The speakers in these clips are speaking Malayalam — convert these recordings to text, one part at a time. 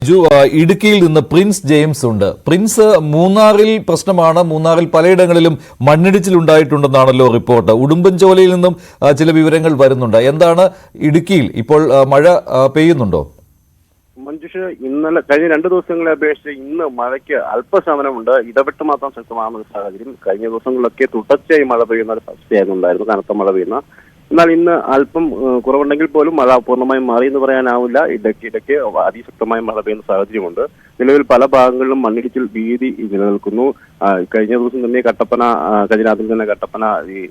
ഇടുക്കിയിൽ നിന്ന് പ്രിൻസ് ജെയിംസ് ഉണ്ട്. പ്രിൻസ്, മൂന്നാറിൽ പ്രശ്നമാണ്. മൂന്നാറിൽ പലയിടങ്ങളിലും മണ്ണിടിച്ചിലുണ്ടായിട്ടുണ്ടെന്നാണല്ലോ റിപ്പോർട്ട്. ഉടുമ്പൻചോലയിൽ നിന്നും ചില വിവരങ്ങൾ വരുന്നുണ്ട്. എന്താണ് ഇടുക്കിയിൽ ഇപ്പോൾ മഴ പെയ്യുന്നുണ്ടോ? മഞ്ജുഷ്, ഇന്നലെ കഴിഞ്ഞ 2 ദിവസങ്ങളെ അപേക്ഷിച്ച് ഇന്ന് മഴയ്ക്ക് അല്പശമനമുണ്ട്. ഇടപെട്ട് മാത്രം ശക്തമാകുന്ന സാഹചര്യം. കഴിഞ്ഞ ദിവസങ്ങളിലൊക്കെ തുടർച്ചയായി മഴ പെയ്യുന്ന ഒരു അവസ്ഥയായിരുന്നു ഉണ്ടായിരുന്നു, കനത്ത മഴ പെയ്യുന്ന. എന്നാൽ ഇന്ന് അല്പം കുറവുണ്ടെങ്കിൽ പോലും മഴ പൂർണ്ണമായും മാറി എന്ന് പറയാനാവില്ല. ഇടയ്ക്കിടയ്ക്ക് അതിശക്തമായ മഴ പെയ്യുന്ന സാഹചര്യമുണ്ട്. നിലവിൽ പല ഭാഗങ്ങളിലും മണ്ണിടിച്ചിൽ ഭീതി നിലനിൽക്കുന്നു. കഴിഞ്ഞ ദിവസം തന്നെ കഴിഞ്ഞ രാത്രി തന്നെ കട്ടപ്പന ഈ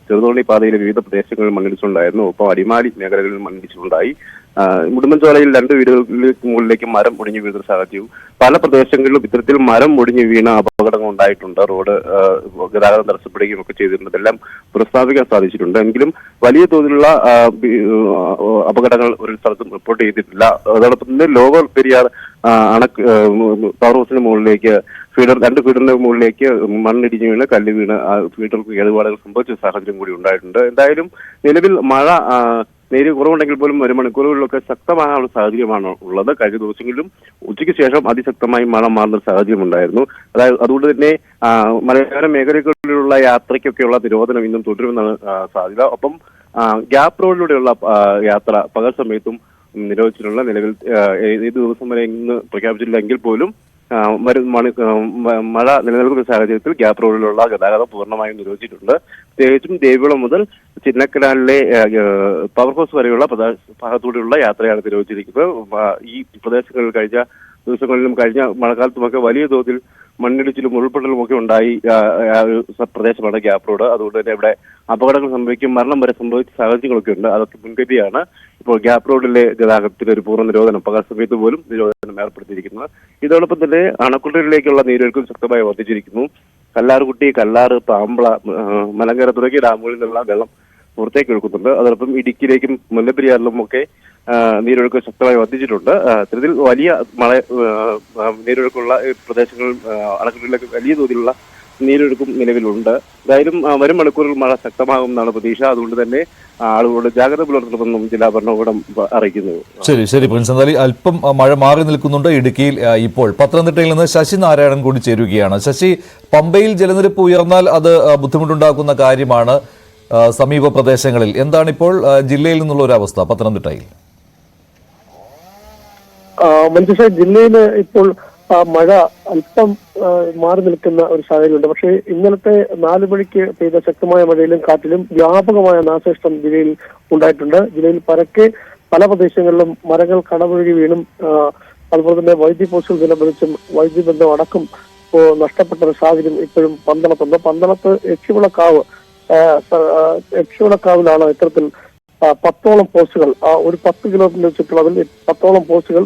ചെറുതോണി പാതയിലെ വിവിധ പ്രദേശങ്ങളിൽ മണ്ണിടിച്ചിലുണ്ടായിരുന്നു. ഒപ്പം അടിമാലി മേഖലകളിൽ മണ്ണിടിച്ചിലുണ്ടായി. ഉടുമ്പൻചോലയിൽ 2 വീടുകൾക്ക് മുകളിലേക്ക് മരം ഒടിഞ്ഞു വീഴുന്ന സാഹചര്യവും പല പ്രദേശങ്ങളിലും ഇത്തരത്തിൽ മരം ഒടിഞ്ഞു വീണ അപകടങ്ങൾ ഉണ്ടായിട്ടുണ്ട്. റോഡ് ഗതാഗതം തടസ്സപ്പെടുകയും ഒക്കെ ചെയ്തിട്ടുണ്ട്. ഇതെല്ലാം പുനഃസ്ഥാപിക്കാൻ സാധിച്ചിട്ടുണ്ട്. എങ്കിലും വലിയ തോതിലുള്ള അപകടങ്ങൾ ഒരു സ്ഥലത്തും റിപ്പോർട്ട് ചെയ്തിട്ടില്ല. അതോടൊപ്പം തന്നെ ലോവർ പെരിയാർ പവർ ഹൗസിന് മുകളിലേക്ക് 2 ഫീഡറിന്റെ മുകളിലേക്ക് മണ്ണിടിഞ്ഞു വീണ് കല്ല് വീണ് ഫീഡർക്ക് കേടുപാടുകൾ സംഭവിച്ച സാഹചര്യം കൂടി ഉണ്ടായിട്ടുണ്ട്. എന്തായാലും നിലവിൽ മഴ നേരിയ കുറവുണ്ടെങ്കിൽ പോലും 1 മണിക്കൂറുകളിലൊക്കെ ശക്തമായ സാഹചര്യമാണ് ഉള്ളത്. കഴിഞ്ഞ ദിവസങ്ങളിലും ഉച്ചയ്ക്ക് ശേഷം അതിശക്തമായി മഴ മാറുന്ന സാഹചര്യം ഉണ്ടായിരുന്നു. അതുകൊണ്ട് തന്നെ മലയോര മേഖലകളിലുള്ള യാത്രയ്ക്കൊക്കെയുള്ള നിരോധനം ഇന്നും തുടരുമെന്നാണ് സാധ്യത. ഒപ്പം ഗ്യാപ് റോഡിലൂടെയുള്ള യാത്ര പകൽ സമയത്തും നിരോധിച്ചിട്ടുള്ള നിലവിൽ ഏത് ദിവസം വരെ ഇന്ന് പ്രഖ്യാപിച്ചിട്ടില്ലെങ്കിൽ പോലും മഴ നിലനിൽക്കുന്ന സാഹചര്യത്തിൽ ഗ്യാപ് റോഡിലുള്ള ഗതാഗതം പൂർണ്ണമായും നിരോധിച്ചിട്ടുണ്ട്. പ്രത്യേകിച്ചും ദേവികുളം മുതൽ ചിന്നക്കനാലിലെ പവർ ഹൗസ് വരെയുള്ള ഭാഗത്തൂടെയുള്ള യാത്രയാണ് നിരോധിച്ചിരിക്കുന്നത്. ഈ പ്രദേശങ്ങളിൽ കഴിഞ്ഞ ദിവസങ്ങളിലും കഴിഞ്ഞ മഴക്കാലത്തുമൊക്കെ വലിയ തോതിൽ മണ്ണിടിച്ചിലും ഉരുൾപൊട്ടലും ഒക്കെ ഉണ്ടായി പ്രദേശമാണ് ഗ്യാപ് റോഡ്. അതുകൊണ്ട് തന്നെ ഇവിടെ അപകടങ്ങൾ സംഭവിക്കും, മരണം വരെ സംഭവിച്ച സാഹചര്യങ്ങളൊക്കെ ഉണ്ട്. അതൊക്കെ മുൻകരുതിയാണ് ഇപ്പോൾ ഗ്യാപ് റോഡിലെ ഗതാഗതത്തിന് ഒരു പൂർണ്ണ നിരോധനം പകൽ സമയത്ത് പോലും നിരോധനം ഏർപ്പെടുത്തിയിരിക്കുന്നത്. ഇതോടൊപ്പം തന്നെ അണക്കുട്ടയിലേക്കുള്ള നീരൊഴുക്കും ശക്തമായി വർദ്ധിച്ചിരിക്കുന്നു. കല്ലാർകുട്ടി, കല്ലാറ്, പാമ്പള, മലങ്കര തുടങ്ങിയ ഡാമുകളിൽ നിന്നുള്ള വെള്ളം പുറത്തേക്ക് ഒഴുക്കുന്നുണ്ട്. അതോടൊപ്പം ഇടുക്കിയിലേക്കും മുല്ലപ്പെരിയാറിലും ഒക്കെ നീരൊഴുക്ക് ശക്തമായി വർദ്ധിച്ചിട്ടുണ്ട്. ഇത്തരത്തിൽ വലിയ നീരൊഴുക്കുള്ള പ്രദേശങ്ങളിൽ അണക്കെട്ടിലേക്ക് വലിയ തോതിലുള്ള നീരൊഴുക്കും നിലവിലുണ്ട്. എന്തായാലും വരും മണിക്കൂറിൽ മഴ ശക്തമാകുമെന്നാണ് പ്രതീക്ഷ. അതുകൊണ്ട് തന്നെ ആളുകളോട് ജാഗ്രത പുലർത്തണമെന്നും ജില്ലാ ഭരണകൂടം അറിയിക്കുന്നു. ശരി പ്രിൻസ്, എന്തായാലും അല്പം മഴ മാറി നിൽക്കുന്നുണ്ട് ഇടുക്കിയിൽ. ഇപ്പോൾ പത്തനംതിട്ടയിൽ നിന്ന് ശശി നാരായണൻ കൂടി ചേരുകയാണ്. ശശി, പമ്പയിൽ ജലനിരപ്പ് ഉയർന്നാൽ അത് ബുദ്ധിമുട്ടുണ്ടാക്കുന്ന കാര്യമാണ് സമീപ പ്രദേശങ്ങളിൽ. എന്താണിപ്പോൾ ജില്ലയിൽ നിന്നുള്ള ഒരു അവസ്ഥ പത്തനംതിട്ടയിൽ? മഞ്ജുഷ, ജില്ലയിൽ ഇപ്പോൾ മഴ അല്പം മാറി നിൽക്കുന്ന ഒരു സാഹചര്യമുണ്ട്. പക്ഷേ ഇന്നലത്തെ 4 മണിക്ക് പെയ്ത ശക്തമായ മഴയിലും കാറ്റിലും വ്യാപകമായ നാശനഷ്ടം ജില്ലയിൽ ഉണ്ടായിട്ടുണ്ട്. ജില്ലയിൽ പരക്കെ പല പ്രദേശങ്ങളിലും മരങ്ങൾ കടപുഴകി വീണും അതുപോലെ തന്നെ വൈദ്യുതി പോസ്റ്റുകൾ നിലംപതിച്ചും വൈദ്യുതി ബന്ധം അടക്കം നഷ്ടപ്പെട്ട ഒരു സാഹചര്യം ഇപ്പോഴും പന്തളത്തുണ്ട്. പന്തളത്ത് യക്ഷിവിളക്കാവിലാണ് ഇത്തരത്തിൽ 10ഓളം പോസ്റ്റുകൾ, ഒരു 10 കിലോമീറ്റർ ചുറ്റളവിൽ 10ഓളം പോസ്റ്റുകൾ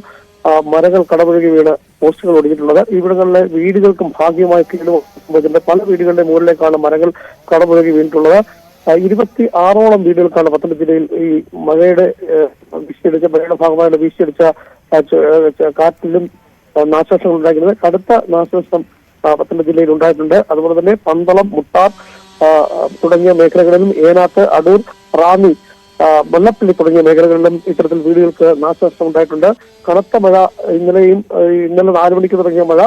മരങ്ങൾ കടപുഴകി വീണ് പോസ്റ്റുകൾ ഒടിഞ്ഞിട്ടുള്ളത്. ഇവിടങ്ങളിലെ വീടുകൾക്കും ഭാഗ്യമായി കേടുവന്നിട്ടുണ്ട്. പല വീടുകളുടെ മുകളിലേക്കാണ് മരങ്ങൾ കടപുഴകി വീണിട്ടുള്ളത്. 26ഓളം വീടുകൾക്കാണ് പത്തനംതിട്ട ജില്ലയിൽ ഈ മഴയുടെ ഭാഗമായി വീശിയടിച്ച കാറ്റിലും നാശനഷ്ടങ്ങൾ ഉണ്ടായിരിക്കുന്നത്. കടുത്ത നാശനഷ്ടം പത്തനംതിട്ട ജില്ലയിൽ ഉണ്ടായിട്ടുണ്ട്. അതുപോലെ തന്നെ പന്തളം, മുട്ടാർ തുടങ്ങിയ മേഖലകളിലും ഏനാത്ത്, അടൂർ, റാന്നി, മല്ലപ്പള്ളി തുടങ്ങിയ മേഖലകളിലും ഇത്തരത്തിൽ വീടുകൾക്ക് നാശനഷ്ടം ഉണ്ടായിട്ടുണ്ട്. കനത്ത മഴ ഇന്നലെ 4 മണിക്ക് തുടങ്ങിയ മഴ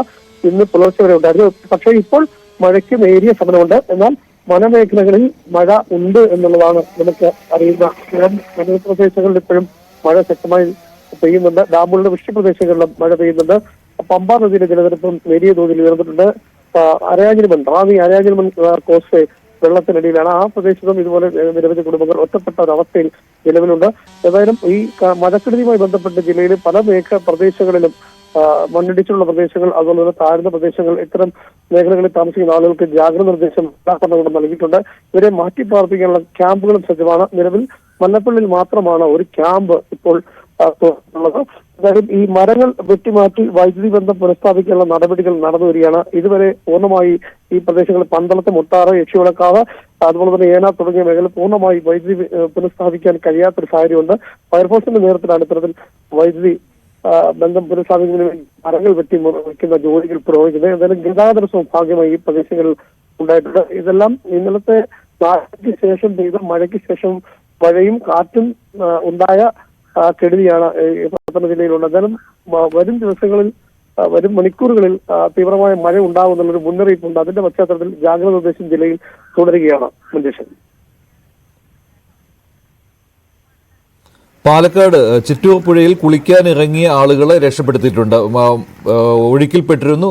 ഇന്ന് പുലർച്ചെ വരെ ഉണ്ടായിരുന്നു. പക്ഷേ ഇപ്പോൾ മഴയ്ക്ക് നേരിയ ശമനമുണ്ട്. എന്നാൽ വനമേഖലകളിൽ മഴ ഉണ്ട് എന്നുള്ളതാണ് നമുക്ക് അറിയുന്ന. വനപ്രദേശങ്ങളിൽ ഇപ്പോഴും മഴ ശക്തമായി പെയ്യുന്നുണ്ട്. ഡാമുകളുടെ വൃഷ്ടിപ്രദേശങ്ങളിലും മഴ പെയ്യുന്നുണ്ട്. പമ്പാ നദിയിലെ ജലനിരപ്പും നേരിയ തോതിൽ ഉയർന്നിട്ടുണ്ട്. റാന്നി അരയാഞ്ഞിൽമൺ കോസ്റ്റ് വെള്ളത്തിനടിയിലാണ്. ആ പ്രദേശത്തും ഇതുപോലെ നിരവധി കുടുംബങ്ങൾ ഒറ്റപ്പെട്ട ഒരവസ്ഥയിൽ നിലവിലുണ്ട്. ഏതായാലും ഈ മഴക്കെടുതിയുമായി ബന്ധപ്പെട്ട് ജില്ലയിലെ പല പ്രദേശങ്ങളിലും മണ്ണിടിച്ചിലുള്ള പ്രദേശങ്ങൾ, അതുപോലെ തന്നെ താഴ്ന്ന പ്രദേശങ്ങൾ, ഇത്തരം മേഖലകളിൽ താമസിക്കുന്ന ആളുകൾക്ക് ജാഗ്രത നിർദ്ദേശം ഭരണകൂടം നൽകിയിട്ടുണ്ട്. ഇവരെ മാറ്റി പാർപ്പിക്കാനുള്ള ക്യാമ്പുകളും സജ്ജമാണ്. നിലവിൽ മല്ലപ്പള്ളിയിൽ മാത്രമാണ് ഒരു ക്യാമ്പ് ഇപ്പോൾ ഉള്ളത്. അതായത് ഈ മരങ്ങൾ വെട്ടിമാറ്റി വൈദ്യുതി ബന്ധം പുനഃസ്ഥാപിക്കാനുള്ള നടപടികൾ നടന്നു വരികയാണ്. ഇതുവരെ പൂർണ്ണമായി ഈ പ്രദേശങ്ങളിൽ പന്തളത്ത്, മുട്ടാറ്, യക്ഷിവിളക്കാവ്, അതുപോലെ തന്നെ ഏന തുടങ്ങിയ മേഖല പൂർണ്ണമായി വൈദ്യുതി പുനഃസ്ഥാപിക്കാൻ കഴിയാത്തൊരു സാഹചര്യമുണ്ട്. ഫയർഫോഴ്സിന്റെ നേതൃത്വത്തിലാണ് ഇത്തരത്തിൽ വൈദ്യുതി ബന്ധം പുനഃസ്ഥാപിക്കുന്നതിന് വേണ്ടി മരങ്ങൾ വെക്കുന്ന ജോലികൾ പുരോഗമിക്കുന്നത്. എന്തായാലും ഗതാഗത ഭാഗ്യമായി ഈ പ്രദേശങ്ങളിൽ ഉണ്ടായിട്ടുണ്ട്. ഇതെല്ലാം ഇന്നലത്തെ മഴയ്ക്ക് ശേഷം മഴയും കാറ്റും ഉണ്ടായ കെടുതിയാണ് പത്തനംതിട്ട ജില്ലയിലുള്ളത്. എന്തായാലും വരും ദിവസങ്ങളിൽ വരും മണിക്കൂറുകളിൽ തീവ്രമായ മഴ ഉണ്ടാകുമെന്നുള്ളൊരു മുന്നറിയിപ്പുണ്ട്. അതിന്റെ പശ്ചാത്തലത്തിൽ ജാഗ്രത നിർദ്ദേശം ജില്ലയിൽ തുടരുകയാണ്. മഞ്ജുഷൻ, പാലക്കാട് ചിറ്റൂർ പുഴയിൽ കുളിക്കാൻ ഇറങ്ങിയ ആളുകളെ രക്ഷപ്പെടുത്തിയിട്ടുണ്ട്. ഒഴുക്കിൽപ്പെട്ടിരുന്നു.